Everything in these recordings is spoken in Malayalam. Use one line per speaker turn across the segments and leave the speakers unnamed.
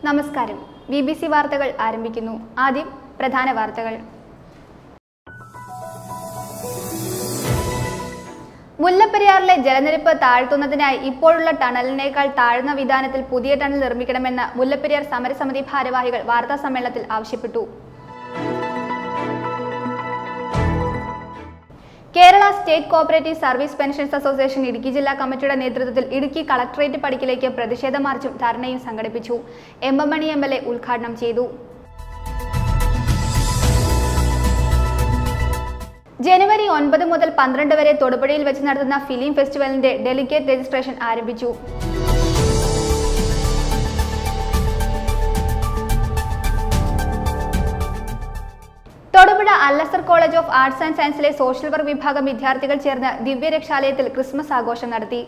നമസ്കാരം. BBC വാർത്തകൾ ആരംഭിക്കുന്നു. ആദ്യം പ്രധാന വാർത്തകൾ. മുല്ലപ്പെരിയാറിലെ ജലനിരപ്പ് താഴ്ത്തുന്നതിനായി ഇപ്പോഴുള്ള ടണലിനേക്കാൾ താഴ്ന്ന വിധാനത്തിൽ പുതിയ ടണൽ നിർമ്മിക്കണമെന്ന് മുല്ലപ്പെരിയാർ സമരസമിതി ഭാരവാഹികൾ വാർത്താസമ്മേളനത്തിൽ ആവശ്യപ്പെട്ടു. Kerala state cooperative service pensions association Idukki ജില്ലാ കമ്മിറ്റിയുടെ നേതൃത്വത്തിൽ ഇടുക്കി കളക്ടറേറ്റ് പടിക്കലേക്ക് പ്രതിഷേധ മാർച്ചും ധർണയും സംഘടിപ്പിച്ചു. എം എം മണി MLA ഉദ്ഘാടനം ചെയ്തു. ജനുവരി 9 മുതൽ 12 വരെ തൊടുപുഴയിൽ വെച്ച് നടത്തുന്ന ഫിലിം ഫെസ്റ്റിവലിന്റെ ഡെലിഗേറ്റ് രജിസ്ട്രേഷൻ ആരംഭിച്ചു. Thodupuzha Al Azhar college of arts and സയൻസിലെ സോഷ്യൽ വർക്ക് വിഭാഗം വിദ്യാർത്ഥികൾ ചേർന്ന് ദിവ്യരക്ഷാലയത്തിൽ ക്രിസ്മസ് ആഘോഷം നടത്തി.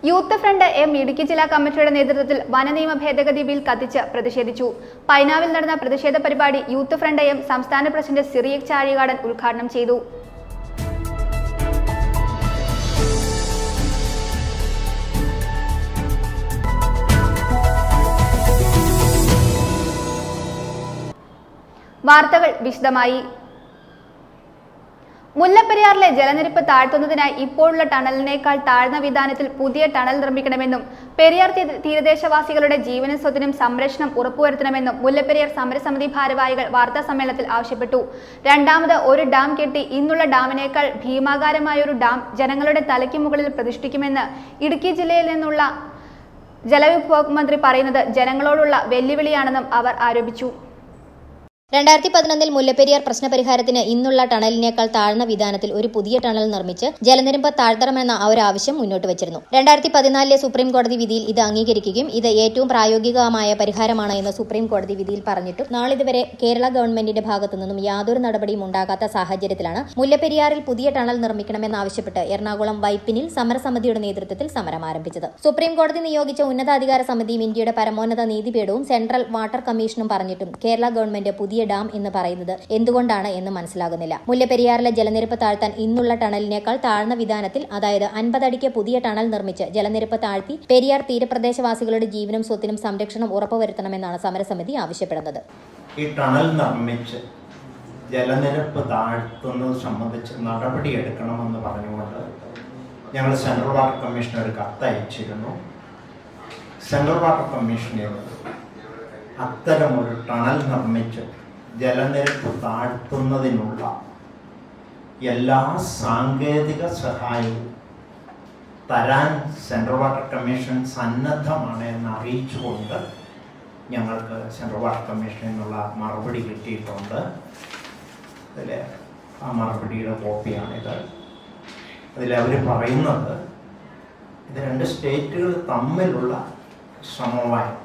യൂത്ത് ഫ്രണ്ട് M ഇടുക്കി ജില്ലാ കമ്മിറ്റിയുടെ നേതൃത്വത്തിൽ വനനിയമ ഭേദഗതി ബിൽ കത്തിച്ച് പ്രതിഷേധിച്ചു. പൈനാവിൽ നടന്ന പ്രതിഷേധ പരിപാടി യൂത്ത് ഫ്രണ്ട് M സംസ്ഥാന പ്രസിഡന്റ് സിറിയക് ചാഴികാടൻ ഉദ്ഘാടനം ചെയ്തു. വാർത്തകൾ വിശദമായി. മുല്ലപ്പെരിയാറിലെ ജലനിരപ്പ് താഴ്ത്തുന്നതിനായി ഇപ്പോഴുള്ള ടണലിനേക്കാൾ താഴ്ന്ന വിധാനത്തിൽ പുതിയ ടണൽ നിർമ്മിക്കണമെന്നും പെരിയാർ തീരദേശവാസികളുടെ ജീവനും സ്വത്തിനും സംരക്ഷണം ഉറപ്പുവരുത്തണമെന്നും മുല്ലപ്പെരിയാർ സമരസമിതി ഭാരവാഹികൾ വാർത്താസമ്മേളനത്തിൽ ആവശ്യപ്പെട്ടു. രണ്ടാമത് ഒരു ഡാം കെട്ടി ഇന്നുള്ള ഡാമിനേക്കാൾ ഭീമാകാരമായൊരു ഡാം ജനങ്ങളുടെ തലയ്ക്ക് മുകളിൽ പ്രതിഷ്ഠിക്കുമെന്ന് ഇടുക്കി ജില്ലയിൽ നിന്നുള്ള ജലവിഭവ മന്ത്രി പറയുന്നത് ജനങ്ങളോടുള്ള വെല്ലുവിളിയാണെന്നും അവർ ആരോപിച്ചു.
2011 മുല്ലപ്പെരിയാർ പ്രശ്നപരിഹാരത്തിന് ഇന്നുള്ള ടണലിനേക്കാൾ താഴ്ന്ന വിധാനത്തിൽ ഒരു പുതിയ ടണൽ നിർമ്മിച്ച് ജലനിരപ്പ് താഴ്ത്തണമെന്ന ഒരു ആവശ്യം മുന്നോട്ട് വച്ചിരുന്നു. 2014 സുപ്രീം കോടതി വിധിയിൽ ഇത് അംഗീകരിക്കുകയും ഇത് ഏറ്റവും പ്രായോഗികമായ പരിഹാരമാണ് എന്ന് സുപ്രീം കോടതി വിധിയിൽ പറഞ്ഞിട്ടും നാളിതുവരെ കേരള ഗവൺമെന്റിന്റെ ഭാഗത്തു നിന്നും യാതൊരു നടപടിയും ഉണ്ടാകാത്ത സാഹചര്യത്തിലാണ് മുല്ലപ്പെരിയാറിൽ പുതിയ ടണൽ നിർമ്മിക്കണമെന്നാവശ്യപ്പെട്ട് എറണാകുളം വൈപ്പിനിൽ സമരസമിതിയുടെ നേതൃത്വത്തിൽ സമരം ആരംഭിച്ചത്. സുപ്രീം കോടതി നിയോഗിച്ച ഉന്നതാധികാര സമിതിയും ഇന്ത്യയുടെ പരമോന്നത നീതിപീഠവും സെൻട്രൽ വാട്ടർ കമ്മീഷനും പറഞ്ഞിട്ടും കേരള ഗവൺമെന്റ് പുതിയ ഡാം എന്ന് പറയുന്നത് എന്തുകൊണ്ടാണ് എന്ന് മനസ്സിലാകുന്നില്ല. മുല്ലപ്പെരിയാറിലെ ജലനിരപ്പ് താഴ്ത്താൻ ഇന്നുള്ള ടണലിനേക്കാൾ താഴ്ന്ന വിധാനത്തിൽ അതായത് 50 അടിക്ക് പുതിയ ടണൽ നിർമ്മിച്ച് ജലനിരപ്പ് താഴ്ത്തി പെരിയാർ തീരപ്രദേശവാസികളുടെ ജീവനും സ്വത്തിനും സംരക്ഷണം ഉറപ്പുവരുത്തണമെന്നാണ് സമരസമിതി ആവശ്യപ്പെടുന്നത്.
ഈ ടണൽ നിർമ്മിച്ച് ജലനിരപ്പ് താഴ്ത്തുന്നത് സംബന്ധിച്ച് നടപടിയെടുക്കണമെന്ന് പറഞ്ഞുകൊണ്ട് ഞങ്ങൾ സെൻട്രൽ വാട്ടർ കമ്മീഷന് ഒരു കത്ത് അയച്ചിരുന്നു. സെൻട്രൽ വാട്ടർ കമ്മീഷനിൽ അത്തരമൊരു ടണൽ നിർമ്മിച്ച് ജലനിരപ്പ് താഴ്ത്തുന്നതിനുള്ള എല്ലാ സാങ്കേതിക സഹായവും തരാൻ സെൻട്രൽ വാട്ടർ കമ്മീഷൻ സന്നദ്ധമാണ് എന്ന് അറിയിച്ചുകൊണ്ട് ഞങ്ങൾക്ക് സെൻട്രൽ വാട്ടർ കമ്മീഷനിൽ നിന്നുള്ള മറുപടി കിട്ടിയിട്ടുണ്ട്. അതിൽ ആ മറുപടിയുടെ കോപ്പിയാണിത്. അതിലവർ പറയുന്നത് ഇത് 2 സ്റ്റേറ്റുകൾ തമ്മിലുള്ള സമവായം,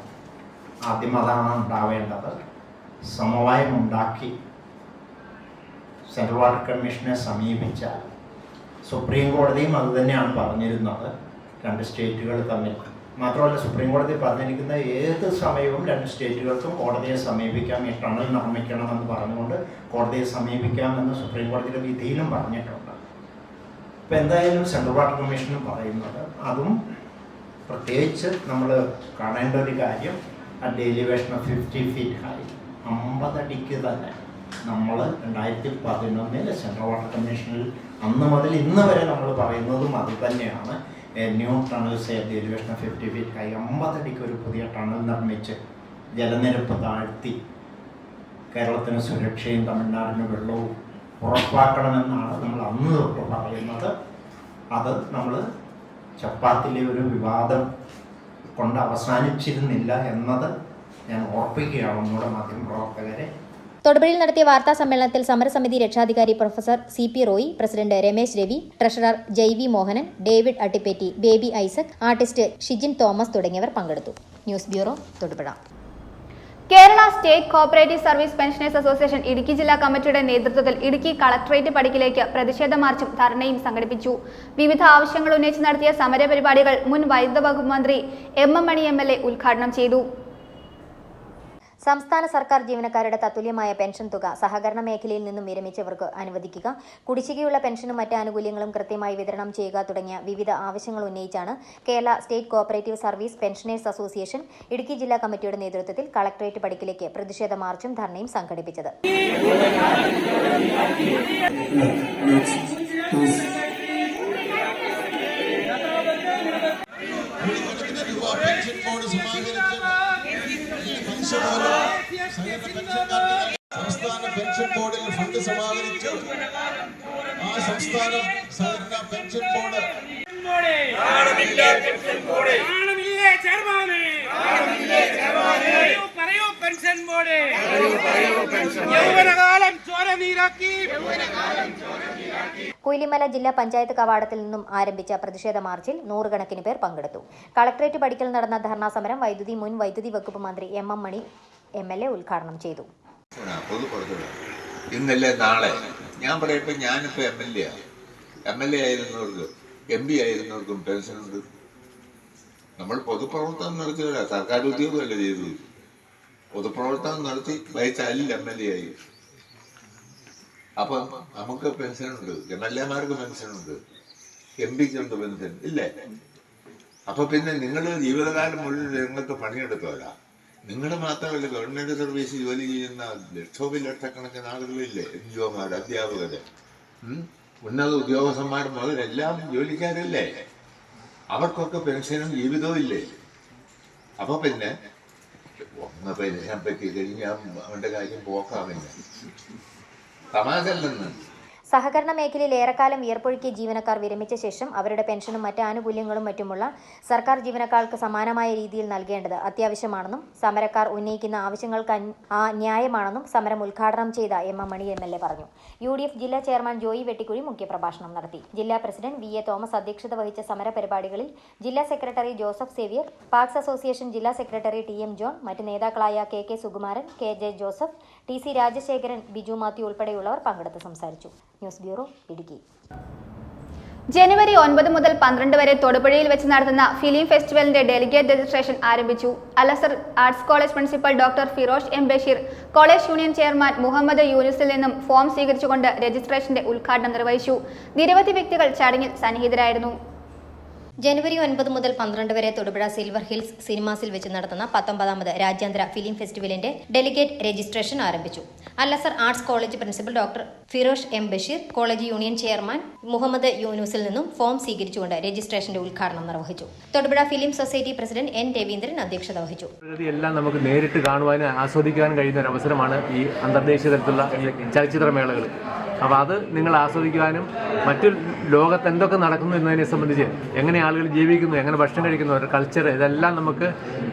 ആദ്യം അതാണ് ഉണ്ടാവേണ്ടത്. സമവായം ഉണ്ടാക്കി സെൻട്രൽ വാട്ടർ കമ്മീഷനെ സമീപിച്ചാൽ സുപ്രീം കോടതിയും അത് തന്നെയാണ് പറഞ്ഞിരുന്നത്, 2 സ്റ്റേറ്റുകൾ തമ്മിൽ. മാത്രമല്ല സുപ്രീം കോടതി പറഞ്ഞിരിക്കുന്ന ഏത് സമയവും 2 സ്റ്റേറ്റുകൾക്കും കോടതിയെ സമീപിക്കാം, ഈ ടണൽ നിർമ്മിക്കണമെന്ന് പറഞ്ഞുകൊണ്ട് കോടതിയെ സമീപിക്കാമെന്ന് സുപ്രീം കോടതിയുടെ വിധിയിലും പറഞ്ഞിട്ടുണ്ട്. ഇപ്പം എന്തായാലും സെൻട്രൽ വാട്ടർ കമ്മീഷനും പറയുന്നത്, അതും പ്രത്യേകിച്ച് നമ്മൾ കാണേണ്ട ഒരു കാര്യം, at elevation of 50 feet high, 50 അടിക്ക് തന്നെ നമ്മൾ 2011 സെൻട്രൽ വാട്ടർ കമ്മീഷനിൽ അന്ന് മുതൽ ഇന്ന് വരെ നമ്മൾ പറയുന്നതും അത് തന്നെയാണ്. New tunnels at elevation of 50 feet high, 50 അടിക്ക് ഒരു പുതിയ ടണൽ നിർമ്മിച്ച് ജലനിരപ്പ് താഴ്ത്തി കേരളത്തിന് സുരക്ഷയും തമിഴ്നാടിന് വെള്ളവും ഉറപ്പാക്കണമെന്നാണ് നമ്മൾ അന്ന് തൊട്ട് പറയുന്നത്. അത് നമ്മൾ ചപ്പാത്തിലെ ഒരു വിവാദം കൊണ്ട് അവസാനിച്ചിരുന്നില്ല എന്നത് ഞാൻ ഓർപ്പിക്കുകയാണ് ഒന്നുകൂടെ മാധ്യമപ്രവർത്തകരെ.
തൊടുപുഴയിൽ നടത്തിയ വാർത്താ സമ്മേളനത്തിൽ സമരസമിതി രക്ഷാധികാരി professor CP Roy, president Ramesh Ravi, treasurer JV Mohanan, David Attippetty, Baby Isaac, artist Shijin Thomas തുടങ്ങിയവർ പങ്കെടുത്തു. News bureau, Thodupuzha.
Kerala state cooperative service pensioners association Idukki ജില്ലാ കമ്മിറ്റിയുടെ നേതൃത്വത്തിൽ ഇടുക്കി കളക്ടറേറ്റ് പടിക്കലേക്ക് പ്രതിഷേധ മാർച്ചും ധർണയും സംഘടിപ്പിച്ചു. വിവിധ ആവശ്യങ്ങൾ ഉന്നയിച്ച് നടത്തിയ സമര പരിപാടികൾ മുൻ വൈദ്യുത വകുപ്പ് മന്ത്രി M M മണി MLA ഉദ്ഘാടനം ചെയ്തു.
സംസ്ഥാന സർക്കാർ ജീവനക്കാരുടെ തത്തുല്യമായ പെൻഷൻ തുക സഹകരണ മേഖലയിൽ നിന്നും വിരമിച്ചവർക്ക് അനുവദിക്കുക, കുടിശ്ശികയുള്ള പെൻഷനും മറ്റ് ആനുകൂല്യങ്ങളും കൃത്യമായി വിതരണം ചെയ്യുക തുടങ്ങിയ വിവിധ ആവശ്യങ്ങൾ ഉന്നയിച്ചാണ് Kerala state cooperative service pensioners association Idukki ജില്ലാ കമ്മിറ്റിയുടെ നേതൃത്വത്തിൽ കളക്ടറേറ്റ് പടിക്കലേക്ക് പ്രതിഷേധ മാർച്ചും ധർണയും സംഘടിപ്പിച്ചത്.
സംസ്ഥാന പെൻഷൻ ബോർഡിൽ ഫണ്ട് സമാഹരിച്ചു. ആ സംസ്ഥാന സഹകരണ പെൻഷൻ ബോർഡ്
കുയിലിമല ജില്ലാ പഞ്ചായത്ത് കവാടത്തിൽ നിന്നും ആരംഭിച്ച പ്രതിഷേധ മാർച്ചിൽ നൂറുകണക്കിന് പേർ പങ്കെടുത്തു. കളക്ടറേറ്റ് പടിക്കൽ നടന്ന ധർണാ സമരം മുൻ വൈദ്യുതി വകുപ്പ് മന്ത്രി എം മണി MLA ഉദ്ഘാടനം ചെയ്തു.
ഇന്നല്ലേ നാളെ ഞാൻ പറയട്ടെ, ഞാനിപ്പോൾ MLA ആയിരുന്നവർക്ക് MP ആയിരുന്നവർക്കും പെൻഷനുണ്ട്. നമ്മൾ പൊതുപ്രവർത്തനം നടത്തിയല്ല, സർക്കാർ ഉദ്യോഗമല്ല ചെയ്തത്. പൊതുപ്രവർത്തനം നടത്തി വഹിച്ചാലിൽ MLA ആയി. അപ്പം നമുക്ക് പെൻഷനുണ്ട്, MLA-മാർക്ക് പെൻഷനുണ്ട്, MP-ക്കുണ്ട് പെൻഷൻ ഇല്ലേ? അപ്പൊ പിന്നെ നിങ്ങൾ ജീവിതകാലം മുഴുവൻ നിങ്ങൾക്ക് പണിയെടുത്തോല. നിങ്ങൾ മാത്രമല്ല, ഗവൺമെന്റ് സർവീസ് ജോലി ചെയ്യുന്ന ലക്ഷക്കണക്കിന് ആളുകളില്ലേ, NGO-മാർ, അധ്യാപകര്, ഉന്നത ഉദ്യോഗസ്ഥന്മാർ മുതൽ എല്ലാം ജോലിക്കാരല്ലേ? അവർക്കൊക്കെ പെൻഷനും ജീവിതവും ഇല്ലേ? അപ്പൊ പിന്നെ ഒന്ന് പെൻഷൻ പറ്റി കഴിഞ്ഞാൽ അവന്റെ കാര്യം പോക്കാമില്ല. തമാശല്ലെന്ന്.
സഹകരണ മേഖലയിൽ ഏറെക്കാലം വിയർപ്പൊഴുക്കിയ ജീവനക്കാർ വിരമിച്ച ശേഷം അവരുടെ പെൻഷനും മറ്റ് ആനുകൂല്യങ്ങളും മറ്റുമുള്ള സർക്കാർ ജീവനക്കാർക്ക് സമാനമായ രീതിയിൽ നൽകേണ്ടത് അത്യാവശ്യമാണെന്നും സമരക്കാർ ഉന്നയിക്കുന്ന ആവശ്യങ്ങൾക്ക് ന്യായമാണെന്നും സമരം ഉദ്ഘാടനം ചെയ്ത എം മണി MLA പറഞ്ഞു. UDF ജില്ലാ ചെയർമാൻ ജോയി വെട്ടിക്കുഴി മുഖ്യപ്രഭാഷണം നടത്തി. ജില്ലാ പ്രസിഡന്റ് VA തോമസ് അധ്യക്ഷത വഹിച്ച സമര പരിപാടികളിൽ ജില്ലാ secretary Joseph Xavier, PACS association ജില്ലാ സെക്രട്ടറി TM ജോൺ, മറ്റ് നേതാക്കളായ KK Sukumaran, KJ Joseph, TC Rajasekharan, Biju Mathew ഉൾപ്പെടെയുള്ളവർ പങ്കെടുത്ത് സംസാരിച്ചു. News bureau, Idukki.
ജനുവരി 9 മുതൽ 12 വരെ തൊടുപുഴയിൽ വെച്ച് നടത്തുന്ന ഫിലിം ഫെസ്റ്റിവലിന്റെ ഡെലിഗേറ്റ് രജിസ്ട്രേഷൻ ആരംഭിച്ചു. Al Azhar arts college principal doctor Firosh M Basheer college union chairman Muhammad യൂനുസിൽ നിന്നും ഫോം സ്വീകരിച്ചുകൊണ്ട് രജിസ്ട്രേഷന്റെ ഉദ്ഘാടനം നിർവഹിച്ചു. നിരവധി വ്യക്തികൾ ചടങ്ങിൽ സന്നിഹിതരായിരുന്നു.
ജനുവരി 9 മുതൽ 12 വരെ തൊടുപുഴ സിൽവർ ഹിൽസ് സിനിമാസിൽ വെച്ച് നടത്തുന്ന 19ാമത് രാജ്യാന്തര ഫിലിം ഫെസ്റ്റിവലിന്റെ ഡെലിഗേറ്റ് രജിസ്ട്രേഷൻ ആരംഭിച്ചു. Al Azhar arts college principal doctor Firosh M Basheer college union chairman Muhammad യൂനുസിൽ നിന്നും ഫോം സ്വീകരിച്ചുകൊണ്ട് രജിസ്ട്രേഷന്റെ ഉദ്ഘാടനം നിർവഹിച്ചു. Thodupuzha film society president N Raveendran അധ്യക്ഷത വഹിച്ചു.
എല്ലാം നമുക്ക് നേരിട്ട് കാണുവാനും ആസ്വദിക്കാനും കഴിയുന്ന ഒരു അവസരമാണ് ഈ അന്തർദേശീയ തലത്തിലുള്ള ചലച്ചിത്രമേളകൾ. അപ്പോൾ അത് നിങ്ങൾ ആസ്വദിക്കുവാനും മറ്റു ലോകത്ത് എന്തൊക്കെ നടക്കുന്നു എന്നതിനെ സംബന്ധിച്ച് എങ്ങനെ ആളുകൾ ജീവിക്കുന്നു, എങ്ങനെ ഭക്ഷണം കഴിക്കുന്നു, അവരുടെ കൾച്ചർ, ഇതെല്ലാം നമുക്ക്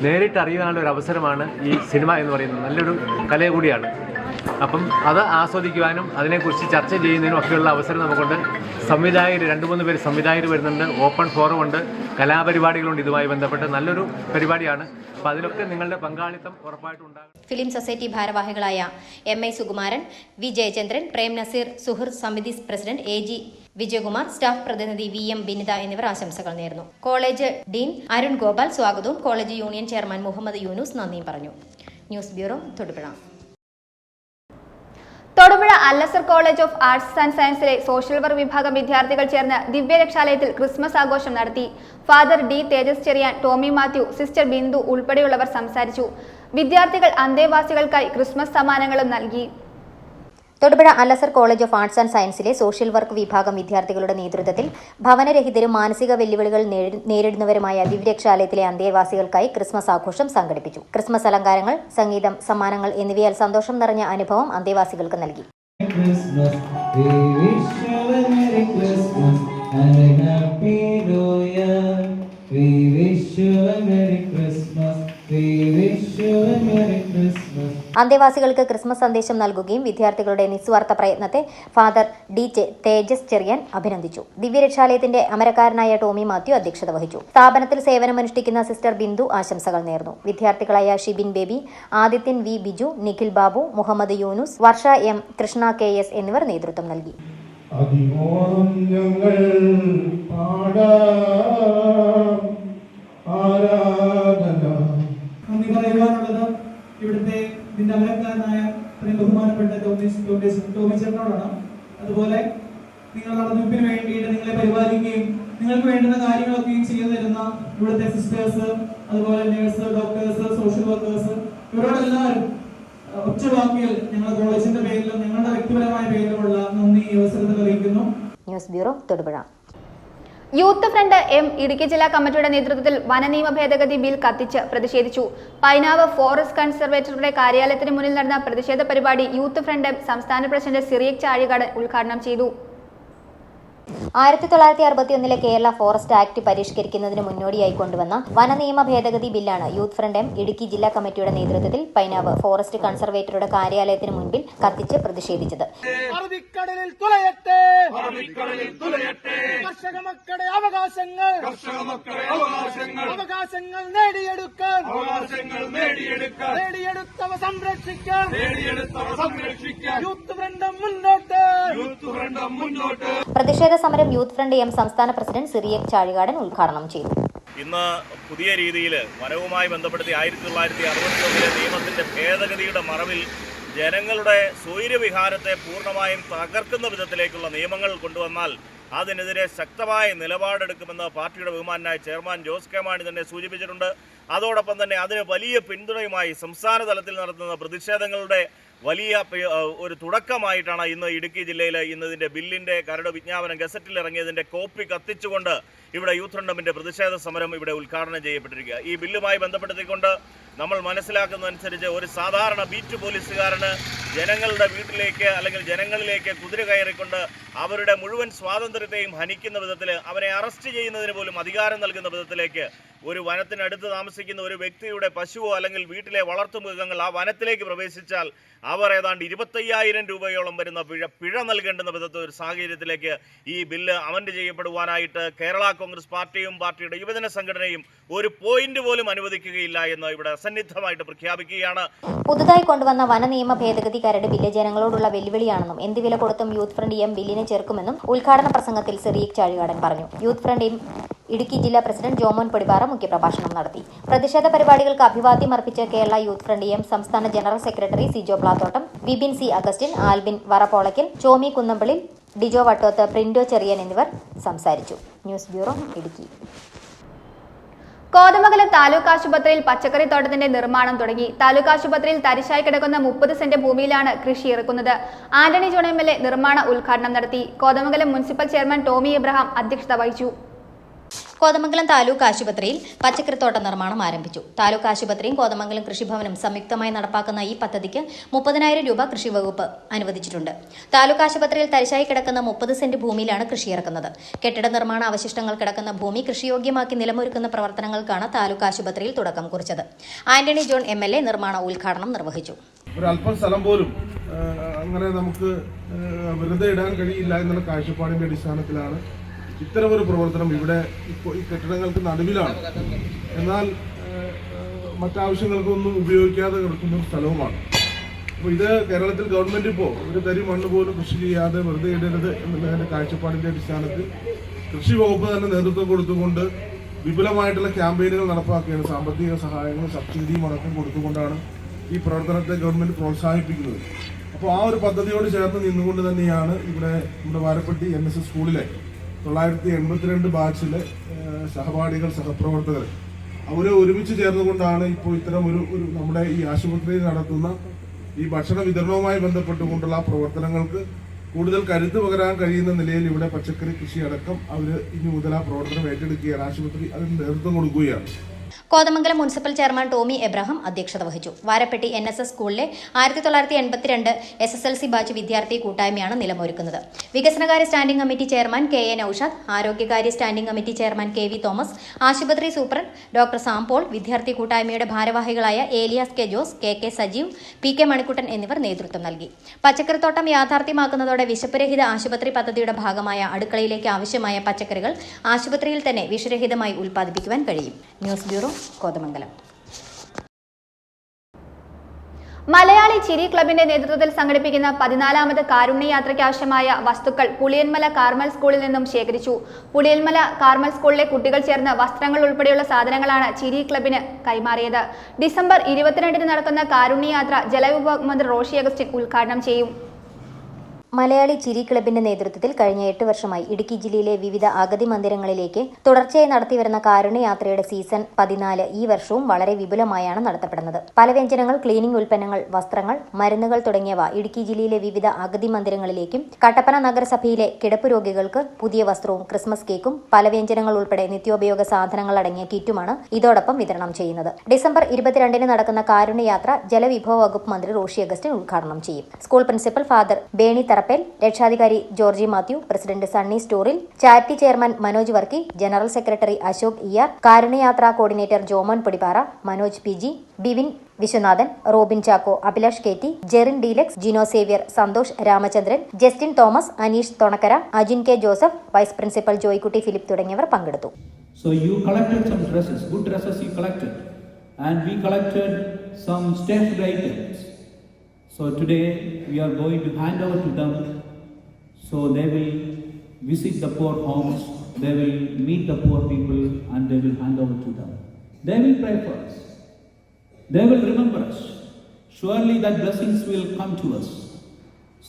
നേരിട്ട് അറിയാനുള്ള ഒരു അവസരമാണ് ഈ സിനിമ എന്ന് പറയുന്നത്. നല്ലൊരു കല കൂടിയാണ്. അപ്പം അത് ആസ്വദിക്കുവാനും അതിനെക്കുറിച്ച് ചർച്ച ചെയ്യുന്നതിനും ഒക്കെയുള്ള അവസരം നമുക്കുണ്ട്. സംവിധായകർ 2-3 പേര് സംവിധായകർ വരുന്നുണ്ട്. ഓപ്പൺ ഫോറം ഉണ്ട്, കലാപരിപാടികളുണ്ട്. ഇതുമായി ബന്ധപ്പെട്ട് നല്ലൊരു പരിപാടിയാണ്. അപ്പോൾ അതിലൊക്കെ നിങ്ങളുടെ പങ്കാളിത്തം ഉറപ്പായിട്ടും ഉണ്ടാകും.
ഫിലിം സൊസൈറ്റി ഭാരവാഹികളായ MI സുകുമാരൻ, V ജയചന്ദ്രൻ, പ്രേം നസീർ, സുഹൃത്ത് സമിതി പ്രസിഡന്റ് AG വിജയകുമാർ, സ്റ്റാഫ് പ്രതിനിധി VM ബിനിത എന്നിവർ ആശംസകൾ നേർന്നു. കോളേജ് ഡീൻ അരുൺ ഗോപാൽ സ്വാഗതവും college union chairman Muhammad Yunus നന്ദിയും പറഞ്ഞു. News bureau, Thodupuzha.
Thodupuzha Al Azhar college of arts and സയൻസിലെ സോഷ്യൽ വർക്ക് വിഭാഗം വിദ്യാർത്ഥികൾ ചേർന്ന് ദിവ്യരക്ഷാലയത്തിൽ ക്രിസ്മസ് ആഘോഷം നടത്തി. Father D Thejas Cheriyan, Tommy Mathew, sister Bindu ഉൾപ്പെടെയുള്ളവർ സംസാരിച്ചു. വിദ്യാർത്ഥികൾ അന്തേവാസികൾക്കായി ക്രിസ്മസ് സമ്മാനങ്ങളും നൽകി.
Thodupuzha Al Azhar college of arts and സയൻസിലെ സോഷ്യൽ വർക്ക് വിഭാഗം വിദ്യാർത്ഥികളുടെ നേതൃത്വത്തിൽ ഭവനരഹിതരും മാനസിക വെല്ലുവിളികൾ നേരിടുന്നവരുമായ ദിവ്യരക്ഷാലയത്തിലെ അന്തേവാസികൾക്കായി ക്രിസ്മസ് ആഘോഷം സംഘടിപ്പിച്ചു. ക്രിസ്മസ് അലങ്കാരങ്ങൾ, സംഗീതം, സമ്മാനങ്ങൾ എന്നിവയാൽ സന്തോഷം നിറഞ്ഞ അനുഭവം അന്തേവാസികൾക്ക് നൽകി. അന്തേവാസികൾക്ക് ക്രിസ്മസ് സന്ദേശം നൽകുകയും വിദ്യാർത്ഥികളുടെ നിസ്വാർത്ഥ പ്രയത്നത്തെ ഫാദർ D തേജസ് ചെറിയാൻ അഭിനന്ദിച്ചു. ദിവ്യരക്ഷാലയത്തിന്റെ അമരക്കാരനായ ടോമി മാത്യു അധ്യക്ഷത വഹിച്ചു. സ്ഥാപനത്തിൽ സേവനമനുഷ്ഠിക്കുന്ന സിസ്റ്റർ ബിന്ദു ആശംസകൾ നേർന്നു. വിദ്യാർത്ഥികളായ ഷിബിൻ ബേബി, ആദിത്യൻ V ബിജു, നിഖിൽ ബാബു, മുഹമ്മദ് യൂനുസ്, വർഷ M, കൃഷ്ണ KS എന്നിവർ നേതൃത്വം നൽകി.
ഇവിടുത്തെ ഇതിന്റെ അമരക്കാരനായ ബഹുമാനപ്പെട്ട ടോമി ചേട്ടനോടാണ്. അതുപോലെ നിങ്ങൾ നടത്തിപ്പിന് വേണ്ടിയിട്ട് നിങ്ങളെ പരിപാലിക്കുകയും നിങ്ങൾക്ക് വേണ്ടുന്ന കാര്യങ്ങളൊക്കെയും ചെയ്തു തരുന്ന ഇവിടുത്തെ സിസ്റ്റേഴ്സ്, അതുപോലെ നേഴ്സ്, ഡോക്ടേഴ്സ്, സോഷ്യൽ വർക്കേഴ്സ്, ഇവരോടെല്ലാവരും ഒറ്റവാക്കിൽ ഞങ്ങളുടെ കോളേജിന്റെ പേരിലും ഞങ്ങളുടെ വ്യക്തിപരമായ പേരിലുമുള്ള നന്ദി ഈ അവസരത്തിൽ അറിയിക്കുന്നു.
News bureau Thodupuzha.
Youth front M Idukki ജില്ലാ കമ്മിറ്റിയുടെ നേതൃത്വത്തിൽ വനനിയമ ഭേദഗതി ബിൽ കത്തിച്ച് പ്രതിഷേധിച്ചു. പൈനാവ് ഫോറസ്റ്റ് കൺസർവേറ്ററുടെ കാര്യാലയത്തിന് മുന്നിൽ നടന്ന പ്രതിഷേധ പരിപാടി യൂത്ത് ഫ്രണ്ട് എം സംസ്ഥാന പ്രസിഡന്റ് സിറിയക് ചാഴികാടൻ ഉദ്ഘാടനം ചെയ്തു.
1961 കേരള ഫോറസ്റ്റ് ആക്ട് പരിഷ്കരിക്കുന്നതിന് മുന്നോടിയായി കൊണ്ടുവന്ന വനനിയമ ഭേദഗതി ബില്ലാണ് യൂത്ത് ഫ്രണ്ട് എം ഇടുക്കി ജില്ലാ കമ്മിറ്റിയുടെ നേതൃത്വത്തിൽ പൈനാവ് ഫോറസ്റ്റ് കൺസർവേറ്ററുടെ കാര്യാലയത്തിന് മുൻപിൽ കത്തിച്ച് പ്രതിഷേധിച്ചത്. പ്രതിഷേധ സമരം യൂത്ത് ഫ്രണ്ട് എം സംസ്ഥാന പ്രസിഡന്റ് സിറിയക് ചാഴികാടൻ ഉദ്ഘാടനം ചെയ്തു.
ഇന്ന് പുതിയ രീതിയിൽ വനവുമായി ബന്ധപ്പെടുത്തി 1961 നിയമത്തിന്റെ ഭേദഗതിയുടെ മറവിൽ ജനങ്ങളുടെ സ്വൈര്യവിഹാരത്തെ പൂർണ്ണമായും തകർക്കുന്ന വിധത്തിലേക്കുള്ള നിയമങ്ങൾ കൊണ്ടുവന്നാൽ അതിനെതിരെ ശക്തമായ നിലപാടെടുക്കുമെന്ന് പാർട്ടിയുടെ ബഹുമാനായ ചെയർമാൻ ജോസ് കെ മാണി തന്നെ സൂചിപ്പിച്ചിട്ടുണ്ട്. അതോടൊപ്പം തന്നെ അതിന് വലിയ പിന്തുണയുമായി സംസ്ഥാന തലത്തിൽ നടത്തുന്ന പ്രതിഷേധങ്ങളുടെ വലിയ ഒരു തുടക്കമായിട്ടാണ് ഇന്ന് ഇടുക്കി ജില്ലയിൽ ഇതിൻ്റെ ബില്ലിൻ്റെ കരട് വിജ്ഞാപനം ഗസറ്റിൽ ഇറങ്ങിയതിൻ്റെ കോപ്പി കത്തിച്ചുകൊണ്ട് ഇവിടെ യൂത്ത് ഫ്രണ്ടിൻ്റെ പ്രതിഷേധ സമരം ഇവിടെ ഉദ്ഘാടനം ചെയ്യപ്പെട്ടിരിക്കുക. ഈ ബില്ലുമായി ബന്ധപ്പെടുത്തിക്കൊണ്ട് നമ്മൾ മനസ്സിലാക്കുന്നതനുസരിച്ച് ഒരു സാധാരണ ബീറ്റ് പോലീസുകാരന് ജനങ്ങളുടെ വീട്ടിലേക്ക് അല്ലെങ്കിൽ ജനങ്ങളിലേക്ക് കുതിര കയറിക്കൊണ്ട് അവരുടെ മുഴുവൻ സ്വാതന്ത്ര്യത്തെയും ഹനിക്കുന്ന വിധത്തിൽ അവരെ അറസ്റ്റ് ചെയ്യുന്നതിന് പോലും അധികാരം നൽകുന്ന വിധത്തിലേക്ക് ഒരു വനത്തിനടുത്ത് താമസിക്കുന്ന ഒരു വ്യക്തിയുടെ പശുവോ അല്ലെങ്കിൽ വീട്ടിലെ വളർത്തുമൃഗങ്ങൾ ആ വനത്തിലേക്ക് പ്രവേശിച്ചാൽ അവർ ഏതാണ്ട് 25,000 രൂപയോളം വരുന്ന പിഴ നൽകേണ്ടുന്ന വിധത്തിൽ ഒരു സാഹചര്യത്തിലേക്ക് ഈ ബില്ല് അമൻഡ് ചെയ്യപ്പെടുവാനായിട്ട് കേരള കോൺഗ്രസ് പാർട്ടിയും പാർട്ടിയുടെ യുവജന സംഘടനയും ഒരു പോയിന്റ് പോലും അനുവദിക്കുകയില്ല എന്ന് ഇവിടെ സന്നിഗ്ധമായിട്ട് പ്രഖ്യാപിക്കുകയാണ്.
പുതുതായി കൊണ്ടുവന്ന വനനിയമ ഭേദഗതി കരട് ബില്ല് ജനങ്ങളോടുള്ള വെല്ലുവിളിയാണെന്നും എന്ത് വില കൊടുത്തും യൂത്ത് ഫ്രണ്ട് എം ബില്ലിനെ ചെറുക്കുമെന്നും ഉദ്ഘാടന പ്രസംഗത്തിൽ സിറിയക് ചാഴികാടൻ പറഞ്ഞു. യൂത്ത് ഫ്രണ്ട് എം ഇടുക്കി ജില്ലാ പ്രസിഡന്റ് ജോമോൻ പൊടിപാറ മുഖ്യപ്രഭാഷണം നടത്തി. പ്രതിഷേധ പരിപാടികൾക്ക് അഭിവാദ്യം അർപ്പിച്ച കേരള യൂത്ത് ഫ്രണ്ട് എം സംസ്ഥാന general secretary Sijo Plathottam, Vipin C Augustine, Albin Varappolakkal, Chomi Kunnampillil, Dijo Vattoth, Printo Cheriyan എന്നിവർ സംസാരിച്ചു. News bureau Idukki.
കോതമംഗലം താലൂക്ക് ആശുപത്രിയിൽ പച്ചക്കറി തോട്ടത്തിന്റെ നിർമ്മാണം തുടങ്ങി. താലൂക്ക് ആശുപത്രിയിൽ തരിശായി കിടക്കുന്ന 30 സെന്റ് ഭൂമിയിലാണ് കൃഷി ഇറക്കുന്നത്. ആന്റണി ജോൺ എം.എൽ.എ. നിർമ്മാണ ഉദ്ഘാടനം നടത്തി. കോതമംഗലം മുനിസിപ്പൽ ചെയർമാൻ ടോമി എബ്രഹാം അധ്യക്ഷത വഹിച്ചു.
കോതമംഗലം താലൂക്ക് ആശുപത്രിയിൽ പച്ചക്കറിത്തോട്ട നിർമ്മാണം ആരംഭിച്ചു. താലൂക്ക് ആശുപത്രിയും കോതമംഗലം കൃഷിഭവനും സംയുക്തമായി നടപ്പാക്കുന്ന ഈ പദ്ധതിക്ക് 30,000 രൂപ കൃഷി വകുപ്പ് അനുവദിച്ചിട്ടുണ്ട്. താലൂക്ക് ആശുപത്രിയിൽ തരിശായി കിടക്കുന്ന 30 സെന്റ് ഭൂമിയിലാണ് കൃഷി ഇറക്കുന്നത്. കെട്ടിട നിർമ്മാണ അവശിഷ്ടങ്ങൾ കിടക്കുന്ന ഭൂമി കൃഷിയോഗ്യമാക്കി നിലമൊരുക്കുന്ന പ്രവർത്തനങ്ങൾക്കാണ് താലൂക്ക് ആശുപത്രിയിൽ തുടക്കം കുറിച്ചത്. ആന്റണി ജോൺ എം.എൽ.എ. നിർമ്മാണ ഉദ്ഘാടനം നിർവഹിച്ചു.
ഒരല്പം സ്ഥലം പോലും അങ്ങനെ നമുക്ക് വെറുതെ ഇടാൻ കഴിയില്ല എന്നുള്ള കാഴ്ചപ്പാടിന്റെ അടിസ്ഥാനത്തിലാണ് ഇത്തരമൊരു പ്രവർത്തനം. ഇവിടെ ഇപ്പോൾ ഈ കെട്ടിടങ്ങൾക്ക് നടുവിലാണ്, എന്നാൽ മറ്റാവശ്യങ്ങൾക്കൊന്നും ഉപയോഗിക്കാതെ കിടക്കുന്ന സ്ഥലവുമാണ്. അപ്പോൾ ഇത് കേരളത്തിൽ ഗവൺമെൻറ് ഇപ്പോൾ ഒരു തരി മണ്ണ് പോലും കൃഷി ചെയ്യാതെ വെറുതെ ഇടരുത് എന്നുള്ളതിൻ്റെ കാഴ്ചപ്പാടിൻ്റെ അടിസ്ഥാനത്തിൽ കൃഷി വകുപ്പ് തന്നെ നേതൃത്വം കൊടുത്തുകൊണ്ട് വിപുലമായിട്ടുള്ള ക്യാമ്പയിനുകൾ നടപ്പാക്കുകയാണ്. സാമ്പത്തിക സഹായങ്ങളും സബ്സിഡിയും അടക്കം കൊടുത്തുകൊണ്ടാണ് ഈ പ്രവർത്തനത്തെ ഗവൺമെൻറ് പ്രോത്സാഹിപ്പിക്കുന്നത്. അപ്പോൾ ആ ഒരു പദ്ധതിയോട് ചേർന്ന് നിന്നുകൊണ്ട് തന്നെയാണ് ഇവിടെ നമ്മുടെ വാരപ്പെട്ടി NSS സ്കൂളിലെ 982 ബാച്ചിലെ സഹപാഠികൾ, സഹപ്രവർത്തകർ അവരെ ഒരുമിച്ച് ചേർന്നുകൊണ്ടാണ് ഇപ്പോൾ ഇത്തരം ഒരു നമ്മുടെ ഈ ആശുപത്രിയിൽ നടത്തുന്ന ഈ ഭക്ഷണ വിതരണവുമായി ബന്ധപ്പെട്ടുകൊണ്ടുള്ള പ്രവർത്തനങ്ങൾക്ക് കൂടുതൽ കരുത്ത് പകരാൻ കഴിയുന്ന നിലയിൽ ഇവിടെ പച്ചക്കറി കൃഷി അടക്കം അവർ ഇനി മുതൽ ആ പ്രവർത്തനം ഏറ്റെടുക്കുകയാണ്. ആശുപത്രി അതിന് നേതൃത്വം കൊടുക്കുകയാണ്.
കോതമംഗലം മുനിസിപ്പൽ ചെയർമാൻ ടോമി എബ്രഹാം അധ്യക്ഷത വഹിച്ചു. വാരപ്പെട്ടി NSS സ്കൂളിലെ 1982 SSLC ബാച്ച് വിദ്യാർത്ഥി കൂട്ടായ്മയാണ് നിലമൊരുക്കുന്നത്. വികസനകാര്യ standing committee chairman KA Naushad, ആരോഗ്യകാര്യ standing committee chairman KV Thomas, ആശുപത്രി സൂപ്രണ്ട് ഡോക്ടർ സാംപോൾ, വിദ്യാർത്ഥി കൂട്ടായ്മയുടെ ഭാരവാഹികളായ Elias K Jose, KK Sajeev, PK Manikuttan എന്നിവർ നേതൃത്വം നൽകി. പച്ചക്കറിത്തോട്ടം യാഥാർത്ഥ്യമാക്കുന്നതോടെ വിശപ്പുരഹിത ആശുപത്രി പദ്ധതിയുടെ ഭാഗമായ അടുക്കളയിലേക്ക് ആവശ്യമായ പച്ചക്കറികൾ ആശുപത്രിയിൽ തന്നെ വിഷരഹിതമായി ഉൽപ്പാദിപ്പിക്കുവാൻ കഴിയും. News bureau Kothamangalam.
മലയാളി ചിരി ക്ലബിന്റെ നേതൃത്വത്തിൽ സംഘടിപ്പിക്കുന്ന 14ാമത് കാരുണ്യയാത്രയ്ക്ക് ആവശ്യമായ വസ്തുക്കൾ പുളിയന്മല കാർമൽ സ്കൂളിൽ നിന്നും ശേഖരിച്ചു. പുളിയന്മല കാർമൽ സ്കൂളിലെ കുട്ടികൾ ചേർന്ന് വസ്ത്രങ്ങൾ ഉൾപ്പെടെയുള്ള സാധനങ്ങളാണ് ചിരി ക്ലബിന് കൈമാറിയത്. ഡിസംബർ 22-ന് നടക്കുന്ന കാരുണ്യയാത്ര ജലവിഭവ മന്ത്രി റോഷി അഗസ്റ്റിൻ ഉദ്ഘാടനം ചെയ്യും.
മലയാളി ചിരി ക്ലബിന്റെ നേതൃത്വത്തിൽ കഴിഞ്ഞ 8 വർഷമായി ഇടുക്കി ജില്ലയിലെ വിവിധ അഗതി മന്ദിരങ്ങളിലേക്ക് തുടർച്ചയായി നടത്തിവരുന്ന കാരുണ്യയാത്രയുടെ സീസൺ 14 ഈ വർഷവും വളരെ വിപുലമായാണ് നടത്തപ്പെടുന്നത്. പലവ്യഞ്ജനങ്ങൾ, ക്ലീനിംഗ് ഉൽപ്പന്നങ്ങൾ, വസ്ത്രങ്ങൾ, മരുന്നുകൾ തുടങ്ങിയവ ഇടുക്കി ജില്ലയിലെ വിവിധ അഗതി മന്ദിരങ്ങളിലേക്കും കട്ടപ്പന നഗരസഭയിലെ കിടപ്പ് രോഗികൾക്ക് പുതിയ വസ്ത്രവും ക്രിസ്മസ് കേക്കും പലവ്യഞ്ജനങ്ങൾ ഉൾപ്പെടെ നിത്യോപയോഗ സാധനങ്ങൾ അടങ്ങിയ കിറ്റുമാണ് ഇതോടൊപ്പം വിതരണം ചെയ്യുന്നത്. ഡിസംബർ 22-ന് നടക്കുന്ന കാരുണ്യയാത്ര ജലവിഭവ വകുപ്പ് മന്ത്രി റോഷി അഗസ്റ്റിൻ ഉദ്ഘാടനം ചെയ്യും. സ്കൂൾ പ്രിൻസിപ്പൽ ഫാദർ ബേണി രക്ഷാധികാരി Georgy Mathew, president Sunny Storil, charity chairman Manoj Varkey, general secretary Ashok Iyar, കാരുണ്യയാത്രാ coordinator Jomon Podippara, Manoj P G, Bivin Viswanathan, Robin Chacko, Abhilash K T, Jerin Deluxe, Jino Xavier, Santhosh Ramachandran, Justin Thomas, Aneesh Thonakkara, Ajin K Joseph, vice principal Joykutty Philip തുടങ്ങിയവർ പങ്കെടുത്തു.
So you collected some dresses, good dresses you collected, and we collected some stationery items. So today we are going to hand over to them, so they will visit the poor homes, they will meet the poor people, and they will hand over to them. They will pray for us, they will remember us. Surely that blessings will come to us,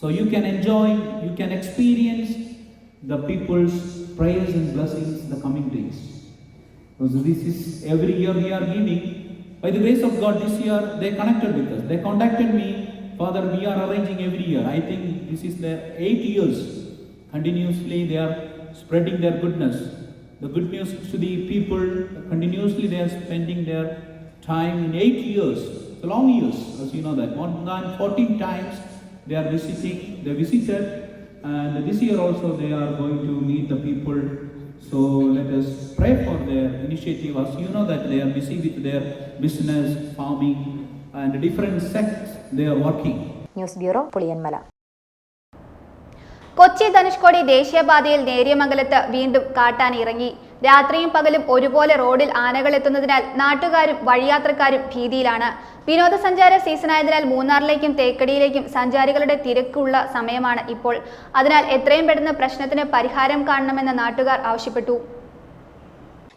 so you can enjoy, you can experience the people's prayers and blessings in the coming days. Because this is every year we are giving. By the grace of God, this year they connected with us, they contacted me. Father, we are arranging every year. I think this is the 8 years. Continuously they are spreading their goodness, the good news to the people. Continuously they are spending their time in 8 years. It's a long years, as you know that. More than 14 times they are visiting, they visited, and this year also they are going to meet the people. So let us pray for their initiative. As you know that they are busy with their business, farming, and different sectors they are working.
News bureau, Puliyanmala.
Kochi Dhanushkodi ദേശീയപാതയിൽ നേര്യമംഗലത്ത് വീണ്ടും കാട്ടാന ഇറങ്ങി. രാത്രിയും പകലും ഒരുപോലെ റോഡിൽ ആനകൾ എത്തുന്നതിനാൽ നാട്ടുകാരും വഴിയാത്രക്കാരും ഭീതിയിലാണ്. വിനോദസഞ്ചാര സീസണായതിനാൽ മൂന്നാറിലേക്കും തേക്കടിയിലേക്കും സഞ്ചാരികളുടെ തിരക്കുള്ള സമയമാണ് ഇപ്പോൾ. അതിനാൽ എത്രയും പെട്ടെന്ന് പ്രശ്നത്തിന് പരിഹാരം കാണണമെന്ന് നാട്ടുകാർ ആവശ്യപ്പെട്ടു.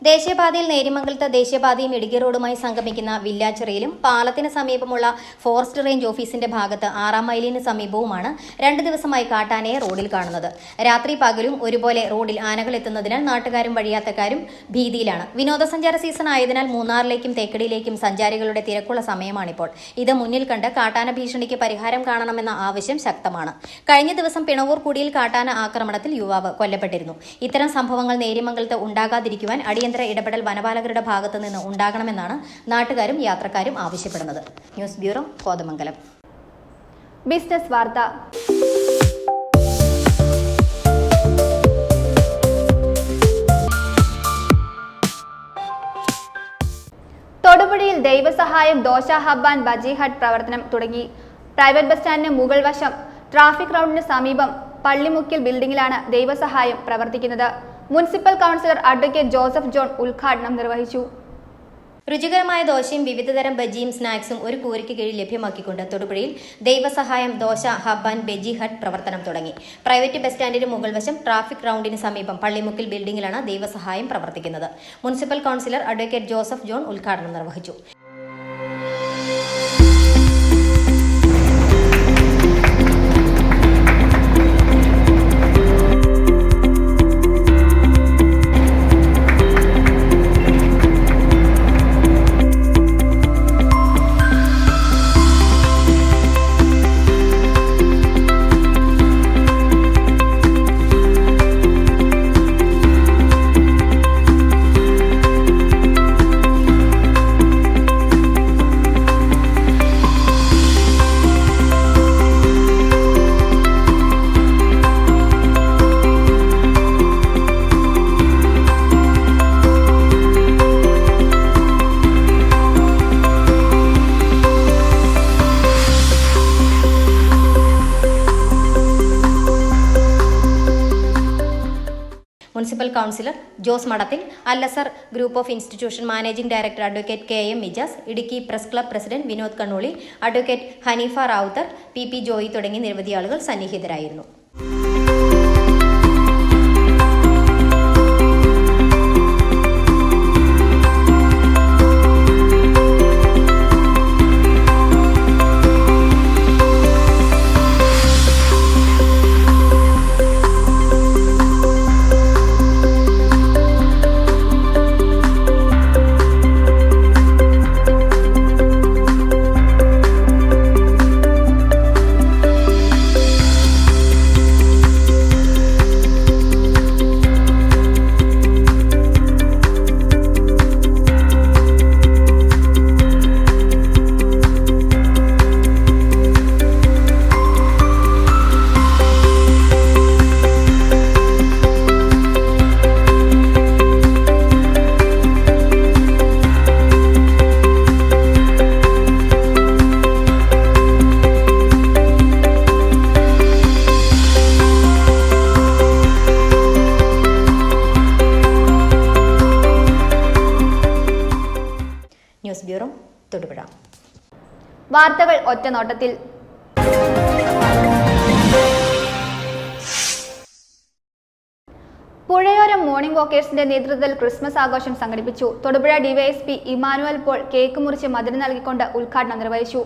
ദേശീയപാതയിൽ നേര്യമംഗലത്ത് ദേശീയപാതയും ഇടുക്കി റോഡുമായി സംഗമിക്കുന്ന വില്ലാച്ചിറയിലും പാലത്തിന് സമീപമുള്ള ഫോറസ്റ്റ് റേഞ്ച് ഓഫീസിന്റെ ഭാഗത്ത് 6-ാം മൈലിന് സമീപവുമാണ് 2 ദിവസമായി കാട്ടാനയെ റോഡിൽ കാണുന്നത്. രാത്രി പകലും ഒരുപോലെ റോഡിൽ ആനകൾ എത്തുന്നതിനാൽ നാട്ടുകാരും വഴിയാത്രക്കാരും ഭീതിയിലാണ്. വിനോദസഞ്ചാര സീസൺ ആയതിനാൽ മൂന്നാറിലേക്കും തേക്കടിയിലേക്കും സഞ്ചാരികളുടെ തിരക്കുള്ള സമയമാണിപ്പോൾ. ഇത് മുന്നിൽ കണ്ട് കാട്ടാന ഭീഷണിക്ക് പരിഹാരം കാണണമെന്ന ആവശ്യം ശക്തമാണ്. കഴിഞ്ഞ ദിവസം പിണവൂർ കുടിയിൽ കാട്ടാന ആക്രമണത്തിൽ യുവാവ് കൊല്ലപ്പെട്ടിരുന്നു. ഇത്തരം സംഭവങ്ങൾ നേര്യമംഗലത്ത് ഉണ്ടാകാതിരിക്കുവാൻ അടിയന്തര ഇടപെടൽ വനപാലകരുടെ ഭാഗത്തു നിന്ന് ഉണ്ടാകണമെന്നാണ് നാട്ടുകാരും യാത്രക്കാരും ആവശ്യപ്പെടുന്നത്. News bureau, Kothamangalam.
ബിസിനസ് വാർത്ത. തൊടുപുഴയിൽ Daivasahayam dosa hub and bajji hut പ്രവർത്തനം തുടങ്ങി. പ്രൈവറ്റ് ബസ് സ്റ്റാൻഡിന് മുകൾ വശം ട്രാഫിക് റൗണ്ടിന് സമീപം പള്ളിമുക്കിൽ ബിൽഡിംഗിലാണ് ദൈവസഹായം പ്രവർത്തിക്കുന്നത്. Municipal councillor advocate Joseph John ഉദ്ഘാടനം നിർവഹിച്ചു.
രുചികരമായ ദോശയും വിവിധതരം ബജിയും സ്നാക്സും ഒരു കൂരയ്ക്ക് കീഴിൽ ലഭ്യമാക്കിക്കൊണ്ട് തൊടുപുഴയിൽ Daivasahayam dosa hub and bajji hut പ്രവർത്തനം തുടങ്ങി. പ്രൈവറ്റ് ബസ് സ്റ്റാൻഡിന് മുകൾ വശം ട്രാഫിക് റൗണ്ടിന് സമീപം പള്ളിമുക്കിൽ ബിൽഡിംഗിലാണ് ദൈവസഹായം പ്രവർത്തിക്കുന്നത്. Municipal councillor advocate Joseph John ഉദ്ഘാടനം നിർവഹിച്ചു. Principal councillor Jose Madathil, Al Azhar group of institution managing director advocate KM Mijas, Idukki press club president Vinod Kannoli, advocate Haneefa Ravuther, PP Joy തുടങ്ങി നിരവധി ആളുകൾ സന്നിഹിതരായിരുന്നു. News bureau, Thodupuzha.
വാർത്തകൾ ഒറ്റനോട്ടത്തിൽ. പുഴയോരം മോർണിംഗ് വാക്കേഴ്സിന്റെ നേതൃത്വത്തിൽ ക്രിസ്മസ് ആഘോഷം സംഘടിപ്പിച്ചു. Thodupuzha DYSP Emmanuel Paul cake മുറിച്ച് മധുരം നൽകിക്കൊണ്ട് ഉദ്ഘാടനം നിർവഹിച്ചു.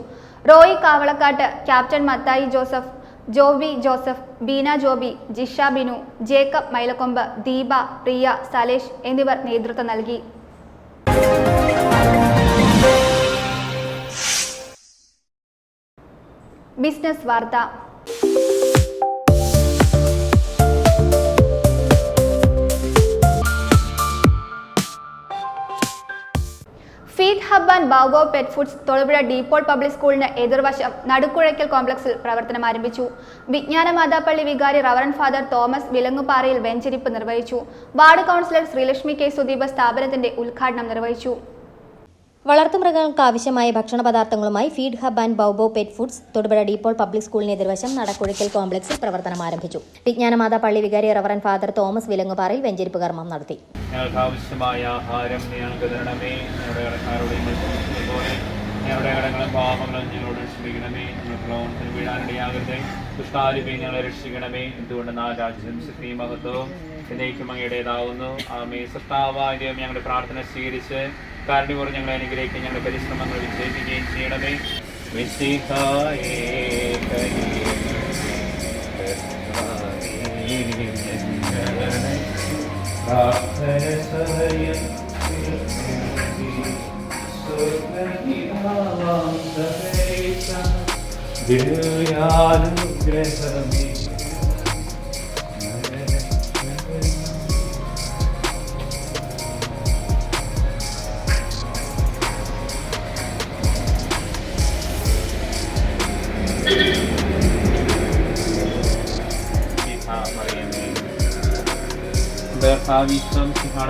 Roy Kavalakkattu, captain Mathai Joseph, Joby Joseph, Beena Joby, Jisha Binu, Jacob Mylakkombu, Deepa, Priya, Salesh എന്നിവർ നേതൃത്വം നൽകി. ബിസിനസ് വാർത്ത. Feed hub and Bowbo pet foods Thodupuzha DePaul public സ്കൂളിന് എതിർവശം നടുക്കുഴയ്ക്കൽ കോംപ്ലക്സിൽ പ്രവർത്തനം ആരംഭിച്ചു. വിജ്ഞാന മാതാപ്പള്ളി വികാരി റവറന്റ് ഫാദർ തോമസ് വിലങ്ങുപാറയിൽ വെഞ്ചരിപ്പ് നിർവഹിച്ചു. Ward councillor Sreelakshmi K. Sudeep സ്ഥാപനത്തിന്റെ ഉദ്ഘാടനം നിർവഹിച്ചു.
വളർത്തുമൃഗങ്ങൾക്ക് ആവശ്യമായ ഭക്ഷണ പദാർത്ഥങ്ങളുമായി feed hub and Bowbo pet foods Thodupuzha DePaul public സ്കൂളിന് എതിർവശം നടക്കുഴയ്ക്കൽ കോംപ്ലക്സിൽ പ്രവർത്തനം ആരംഭിച്ചു. വിജ്ഞാനമാതാ പള്ളി വികാരി റവറന്റ് ഫാദർ തോമസ് വിലങ്ങുപാറയിൽ വെഞ്ചരിപ്പ് കർമ്മം നടത്തി.
ഞങ്ങൾക്ക് ആവശ്യമായ ആഹാരം ഞങ്ങൾക്ക് തരണമേ. ഞങ്ങളുടെ ഞങ്ങളുടെ കടങ്ങളും പാപങ്ങളും ഞങ്ങളോട് ക്ഷമിക്കണമേ. ഞങ്ങൾക്ക് ലോകത്തിന് വീഴാനിടയാകരുതേ. ദുഷ്ടാരൂപി ഞങ്ങളെ രക്ഷിക്കണമേ. എന്തുകൊണ്ട് രാജ്യം ശക്തിയും മഹത്വവും എന്നേക്കും അങ്ങയുടേതാവുന്നു. ആമേ. സത്താവായ ദൈവം ഞങ്ങളുടെ പ്രാർത്ഥന സ്വീകരിച്ച് കാരുണ്യപൂർവ്വം ഞങ്ങളെ അനുഗ്രഹിക്കുകയും ഞങ്ങളുടെ പരിശ്രമങ്ങൾ വിജയിപ്പിക്കുകയും ചെയ്യണമേ.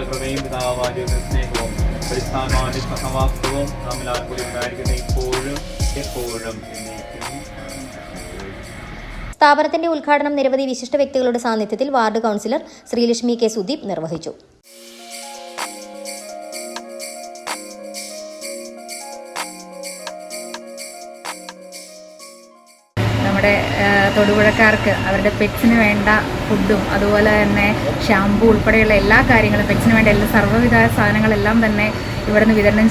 കൃപയും പിതാവായ സ്നേഹവും പരിസ്ഥാനമായ സഹവാസവും നാമെല്ലാവരും കൂടി ഉണ്ടായിരിക്കുന്ന ഇപ്പോഴും എപ്പോഴും എന്നേക്കും.
സ്ഥാപനത്തിന്റെ ഉദ്ഘാടനം നിരവധി വിശിഷ്ട വ്യക്തികളുടെ സാന്നിധ്യത്തിൽ ward councillor Sreelakshmi K. Sudeep നിർവഹിച്ചു.
നമ്മുടെ തൊടുപുഴക്കാർക്ക് അവരുടെ പെറ്റ്സിന് വേണ്ട ഫുഡും അതുപോലെ തന്നെ ഷാമ്പു ഉൾപ്പെടെയുള്ള എല്ലാ കാര്യങ്ങളും പെറ്റ്സിന് വേണ്ട എല്ലാ സർവ്വവിധ സാധനങ്ങളെല്ലാം തന്നെ ഇവിടുന്ന് വിതരണം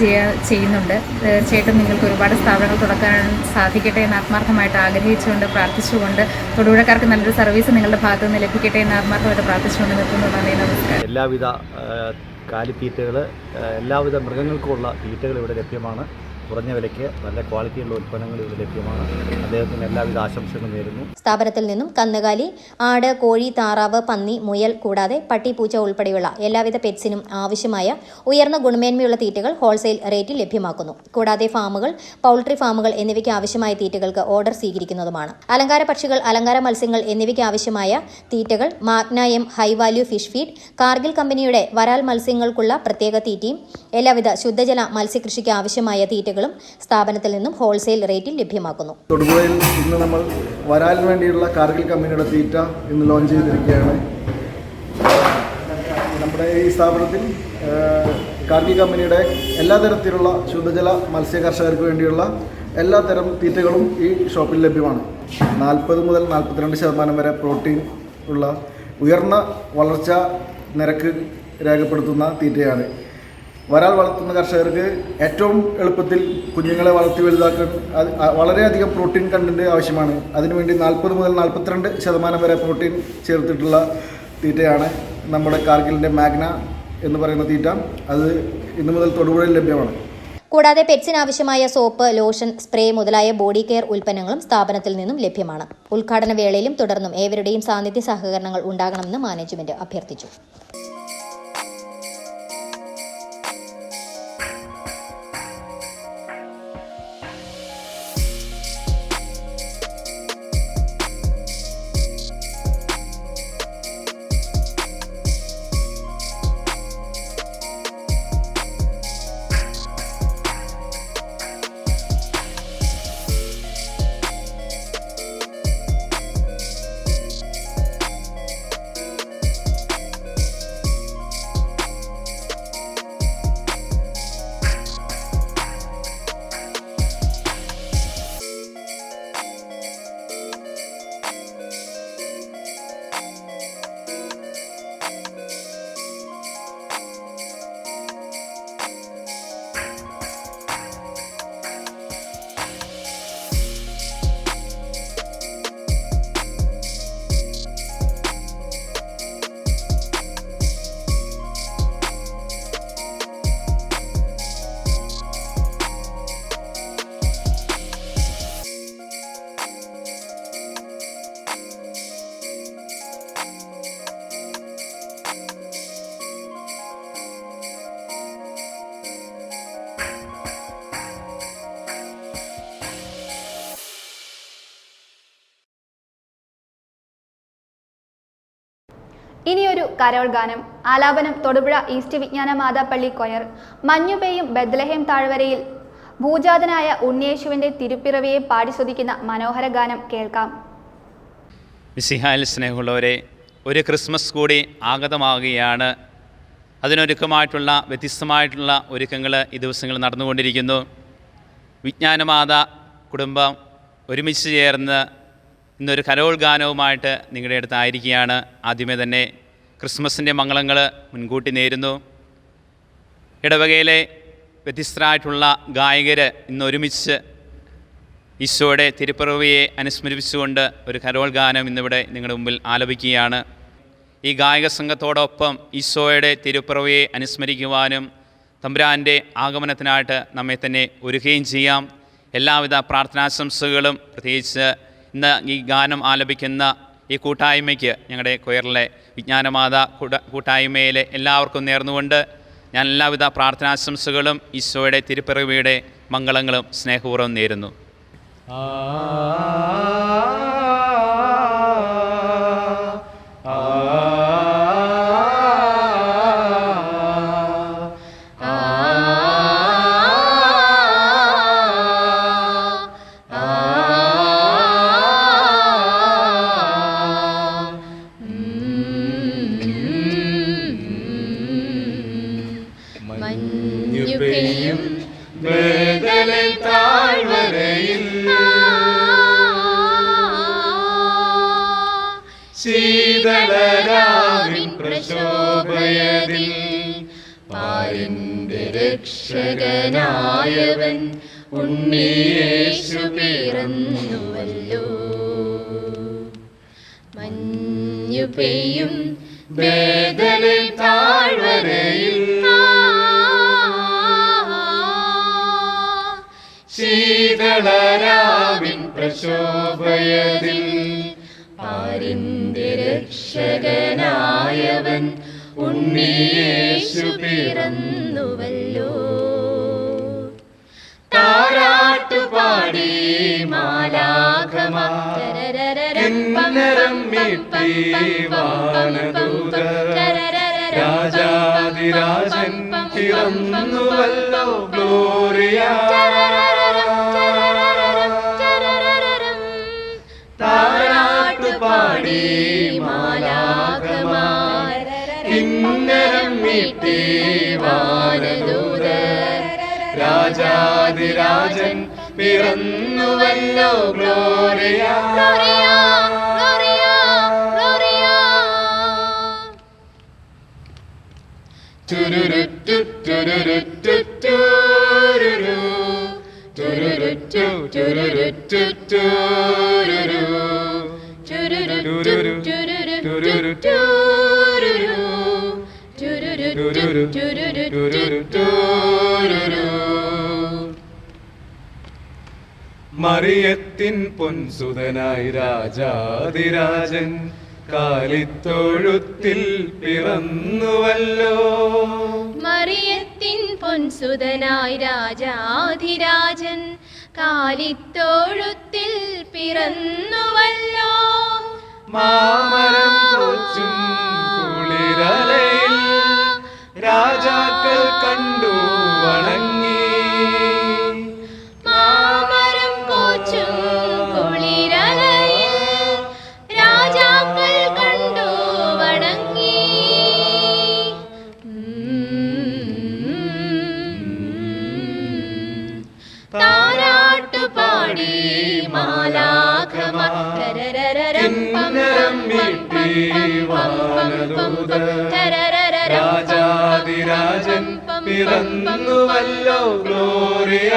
ചെയ്യുന്നുണ്ട്. തീർച്ചയായിട്ടും നിങ്ങൾക്ക് ഒരുപാട് സ്ഥാപനങ്ങൾ തുറക്കാൻ സാധിക്കട്ടെ എന്ന് ആത്മാർത്ഥമായിട്ട് ആഗ്രഹിച്ചുകൊണ്ട് പ്രാർത്ഥിച്ചുകൊണ്ട് തൊടുപുഴക്കാർക്ക് നല്ലൊരു സർവീസ് നിങ്ങളുടെ ഭാഗത്തു നിന്ന് ലഭിക്കട്ടെ എന്ന് ആത്മാർത്ഥമായിട്ട് പ്രാർത്ഥിച്ചുകൊണ്ട് നിർത്തുന്നു. നന്ദി, നമസ്കാരം.
എല്ലാവിധ കാലിത്തീറ്റകൾ, എല്ലാവിധ മൃഗങ്ങൾക്കുമുള്ള തീറ്റകൾ ഇവിടെ ലഭ്യമാണ്. കുറഞ്ഞ വിലയ്ക്ക് നല്ല ക്വാളിറ്റിയുള്ള ഉൽപ്പന്നങ്ങൾ ഇവിടെ ലഭ്യമാണ്. അദ്ദേഹത്തിന് എല്ലാവിധ ആശംസകളും നേരുന്നു.
സ്ഥാപനത്തിൽ നിന്നും കന്നുകാലി, ആട്, കോഴി, താറാവ്, പന്നി, മുയൽ കൂടാതെ പട്ടി, പൂച്ച ഉൾപ്പെടെയുള്ള എല്ലാവിധ പെറ്റ്സിനും ആവശ്യമായ ഉയർന്ന ഗുണമേന്മയുള്ള തീറ്റകൾ ഹോൾസെയിൽ റേറ്റിൽ ലഭ്യമാക്കുന്നു. കൂടാതെ ഫാമുകൾ, പൗൾട്രി ഫാമുകൾ എന്നിവയ്ക്ക് ആവശ്യമായ തീറ്റകൾക്ക് ഓർഡർ സ്വീകരിക്കുന്നതുമാണ്. അലങ്കാര പക്ഷികൾ, അലങ്കാര മത്സ്യങ്ങൾ എന്നിവയ്ക്ക് ആവശ്യമായ തീറ്റകൾ Magna M high value fish feed, Cargill കമ്പനിയുടെ വരാൽ മത്സ്യങ്ങൾക്കുള്ള പ്രത്യേക തീറ്റയും എല്ലാവിധ ശുദ്ധജല മത്സ്യകൃഷിക്ക് ആവശ്യമായ തീറ്റകളും സ്ഥാപനത്തിൽ നിന്നും ഹോൾസെയിൽ റേറ്റിൽ ലഭ്യമാക്കുന്നു.
തൊടുപുഴയിൽ ഇന്ന് നമ്മൾ വരാലിന് വേണ്ടിയുള്ള കാർഗിൽ കമ്പനിയുടെ തീറ്റ ഇന്ന് ലോഞ്ച് ചെയ്തിരിക്കുകയാണ്. നമ്മുടെ ഈ സ്ഥാപനത്തിൽ കാർഗിൽ കമ്പനിയുടെ എല്ലാ തരത്തിലുള്ള ശുദ്ധജല മത്സ്യ കർഷകർക്ക് വേണ്ടിയുള്ള എല്ലാ തരം തീറ്റകളും ഈ ഷോപ്പിൽ ലഭ്യമാണ്. 40 മുതൽ 42% വരെ പ്രോട്ടീൻ ഉള്ള ഉയർന്ന വളർച്ചാ നിരക്ക് രേഖപ്പെടുത്തുന്ന തീറ്റയാണ്. വരാൽ വളർത്തുന്ന കർഷകർക്ക് ഏറ്റവും എളുപ്പത്തിൽ കുഞ്ഞുങ്ങളെ വളർത്തി വലുതാക്കാൻ വളരെയധികം പ്രോട്ടീൻ കണ്ടൻറ്റ് ആവശ്യമാണ്. അതിനുവേണ്ടി 40 മുതൽ 42% വരെ പ്രോട്ടീൻ ചേർത്തിട്ടുള്ള തീറ്റയാണ് നമ്മുടെ കാർഗിലിൻ്റെ മാഗ്ന എന്ന് പറയുന്ന തീറ്റ. അത് ഇന്നു മുതൽ തൊടുപുഴയിൽ ലഭ്യമാണ്.
കൂടാതെ പെറ്റ്സിനാവശ്യമായ സോപ്പ്, ലോഷൻ, സ്പ്രേ മുതലായ ബോഡി കെയർ ഉൽപ്പന്നങ്ങളും സ്ഥാപനത്തിൽ നിന്നും ലഭ്യമാണ്. ഉദ്ഘാടന വേളയിലും തുടർന്നും ഏവരുടെയും സാന്നിധ്യ സഹകരണങ്ങൾ ഉണ്ടാകണമെന്ന് മാനേജ്മെന്റ് അഭ്യർത്ഥിച്ചു.
ഇനിയൊരു കരോൾ ഗാനം. ആലാപനം തൊടുപുഴ ഈസ്റ്റ് വിജ്ഞാന മാതാപ്പള്ളി കൊയർ. മഞ്ഞുപെയ്യും ബെത്ലഹേം താഴ്വരയിൽ ഭൂജാതനായ ഉണ്ണിയേശുവിൻ്റെ തിരുപ്പിറവിയെ പാടിസ്തുതിക്കുന്ന മനോഹര ഗാനം കേൾക്കാം.
മിശിഹായിൽ സ്നേഹമുള്ളവരെ, ഒരു ക്രിസ്മസ് കൂടി ആഗതമാവുകയാണ്. അതിനൊരുക്കമായിട്ടുള്ള വ്യത്യസ്തമായിട്ടുള്ള ഒരുക്കങ്ങൾ ഈ ദിവസങ്ങൾ നടന്നുകൊണ്ടിരിക്കുന്നു. വിജ്ഞാനമാതാ കുടുംബം ഒരുമിച്ച് ചേർന്ന് ഇന്നൊരു കരോൾ ഗാനവുമായിട്ട് നിങ്ങളുടെ അടുത്തായിരിക്കുകയാണ്. ആദ്യമേ തന്നെ ക്രിസ്മസിൻ്റെ മംഗളങ്ങൾ മുൻകൂട്ടി നേരുന്നു. ഇടവകയിലെ വ്യത്യസ്തരായിട്ടുള്ള ഗായകർ ഇന്നൊരുമിച്ച് ഈശോയുടെ തിരുപ്പിറവിയെ അനുസ്മരിപ്പിച്ചുകൊണ്ട് ഒരു കരോൾ ഗാനം ഇന്നിവിടെ നിങ്ങളുടെ മുമ്പിൽ ആലപിക്കുകയാണ്. ഈ ഗായക സംഘത്തോടൊപ്പം ഈശോയുടെ തിരുപ്പിറവിയെ അനുസ്മരിക്കുവാനും തമ്പുരാൻ്റെ ആഗമനത്തിനായിട്ട് നമ്മെ തന്നെ ഒരുക്കുകയും ചെയ്യാം. എല്ലാവിധ പ്രാർത്ഥനാശംസകളും പ്രത്യേകിച്ച് ഇന്ന് ഈ ഗാനം ആലപിക്കുന്ന ഈ കൂട്ടായ്മയ്ക്ക്, ഞങ്ങളുടെ കൊയറിലെ വിജ്ഞാനമാതാ കൂട്ടായ്മയിലെ എല്ലാവർക്കും നേർന്നുകൊണ്ട് ഞാൻ എല്ലാവിധ പ്രാർത്ഥനാശംസകളും ഈശോയുടെ തിരുപ്പിറവിയുടെ മംഗളങ്ങളും സ്നേഹപൂർവ്വം നേരുന്നു.
ശീതളരാവിൻ പ്രശോഭയതിൽ പാരിന്റെ രക്ഷകനായവൻ ഉണ്ണിയേശു പിറന്നുവല്ലോ. മഞ്ഞു പെയ്യും ബേഥലേം താഴ്വരയിൽ ശീതളരാവിൻ പ്രശോഭയതിൽ പാരിന്റെ രക്ഷകനായവൻ ഉണ്ണിയേശു പിറന്നുവല്ലോ. താരാട്ടുപാടി മാലാഖമാർ കിന്നരം മീട്ടി വാനദൂതർ രാജാധിരാജൻ പിറന്നുവല്ലോ. ഗ്ലോറിയ താരാട്ടുപാടി മാലാഖമാർ കിന്നരം രാജാധിരാജൻ പിറന്നുവല്ലോ ഗ്ലോറിയ മറിയത്തിൻ പൊൻസുതനായി രാജാധിരാജൻ കാലിത്തൊഴുത്തിൽ പിറന്നുവല്ലോ.
മറിയത്തിൻ പൊൻസുതനായി രാജാധിരാജൻ കാലിത്തൊഴുത്തിൽ പിറന്നുവല്ലോ.
മാമരം കൊച്ചും കുളിരലയിൽ രാജാക്കൾ കണ്ടു വണങ്ങി.
മാമരം കൊച്ചും കുളിരലയിൽ രാജാക്കൾ കണ്ടു വണങ്ങി. താരാട്ടുപാടി മാലാഖമാർ
രാജാധിരാജൻ പിറന്നുവല്ലോ ഗ്ലോറിയ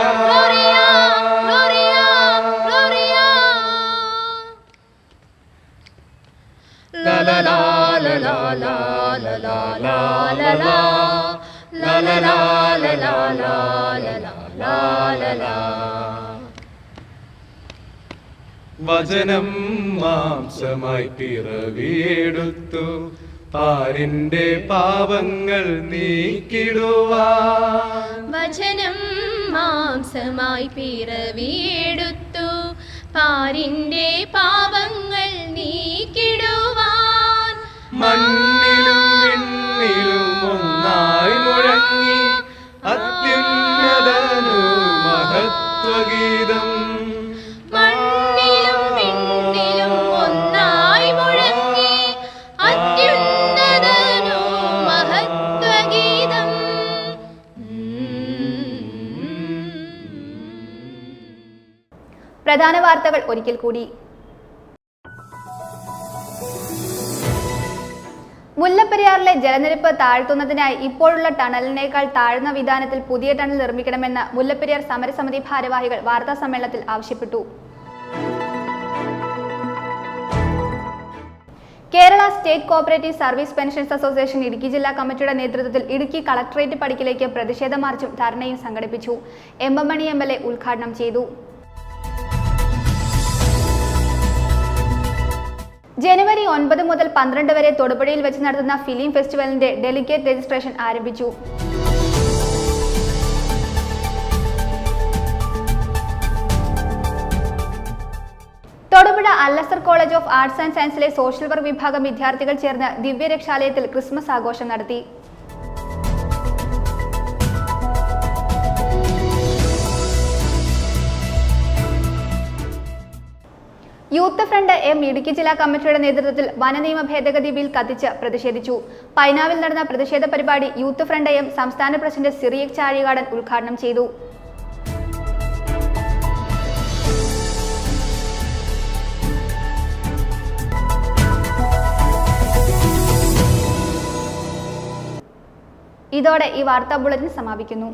വചനം മാംസമായി പിറവിയെടുത്തു പാരിന്റെ പാപങ്ങൾ നീക്കിടുവാൻ.
വചനം മാംസമായി പിറവിയെടുത്തു പാരിന്റെ പാപങ്ങൾ നീക്കിടുവാൻ.
മണ്ണിലും വിണ്ണിലും ഒന്നായി മുഴങ്ങി അത്യുന്നതനു മഹത്വഗീതം.
മണ്ണിലും വിണ്ണിലും ഒന്നായി മുഴങ്ങി അത്യുന്നതനു മഹത്വഗീതം.
പ്രധാന വാർത്തകൾ ഒരിക്കൽ കൂടി. മുല്ലപ്പെരിയാറിലെ ജലനിരപ്പ് താഴ്ത്തുന്നതിനായി ഇപ്പോഴുള്ള ടണലിനേക്കാൾ താഴ്ന്ന വിധാനത്തിൽ പുതിയ ടണൽ നിർമ്മിക്കണമെന്ന് മുല്ലപ്പെരിയാർ സമരസമിതി ഭാരവാഹികൾ വാർത്താസമ്മേളനത്തിൽ ആവശ്യപ്പെട്ടു. Kerala state cooperative service pensions association Idukki ജില്ലാ കമ്മിറ്റിയുടെ നേതൃത്വത്തിൽ ഇടുക്കി കളക്ടറേറ്റ് പടിക്കലേക്ക് പ്രതിഷേധ മാർച്ചും ധർണയും സംഘടിപ്പിച്ചു. എം എം മണി MLA ഉദ്ഘാടനം ചെയ്തു. ജനുവരി 9 മുതൽ 12 വരെ തൊടുപുഴയിൽ വെച്ച് നടത്തുന്ന ഫിലിം ഫെസ്റ്റിവലിന്റെ ഡെലിഗേറ്റ് രജിസ്ട്രേഷൻ ആരംഭിച്ചു. Thodupuzha Al Azhar college of arts and സയൻസിലെ സോഷ്യൽ വർക്ക് വിഭാഗം വിദ്യാർത്ഥികൾ ചേർന്ന് ദിവ്യരക്ഷാലയത്തിൽ ക്രിസ്മസ് ആഘോഷം നടത്തി. യൂത്ത് ഫ്രണ്ട് എം ഇടുക്കി ജില്ലാ കമ്മിറ്റിയുടെ നേതൃത്വത്തിൽ വനനിയമ ഭേദഗതി ബിൽ കത്തിച്ച് പ്രതിഷേധിച്ചു. പൈനാവിൽ നടന്ന പ്രതിഷേധ പരിപാടി യൂത്ത് ഫ്രണ്ട് എം സംസ്ഥാന പ്രസിഡന്റ് സിറിയക് ചാഴികാടൻ ഉദ്ഘാടനം ചെയ്തു. ഇതോടെ ഈ വാർത്താ ബുള്ളറ്റിൻ സമാപിക്കുന്നു.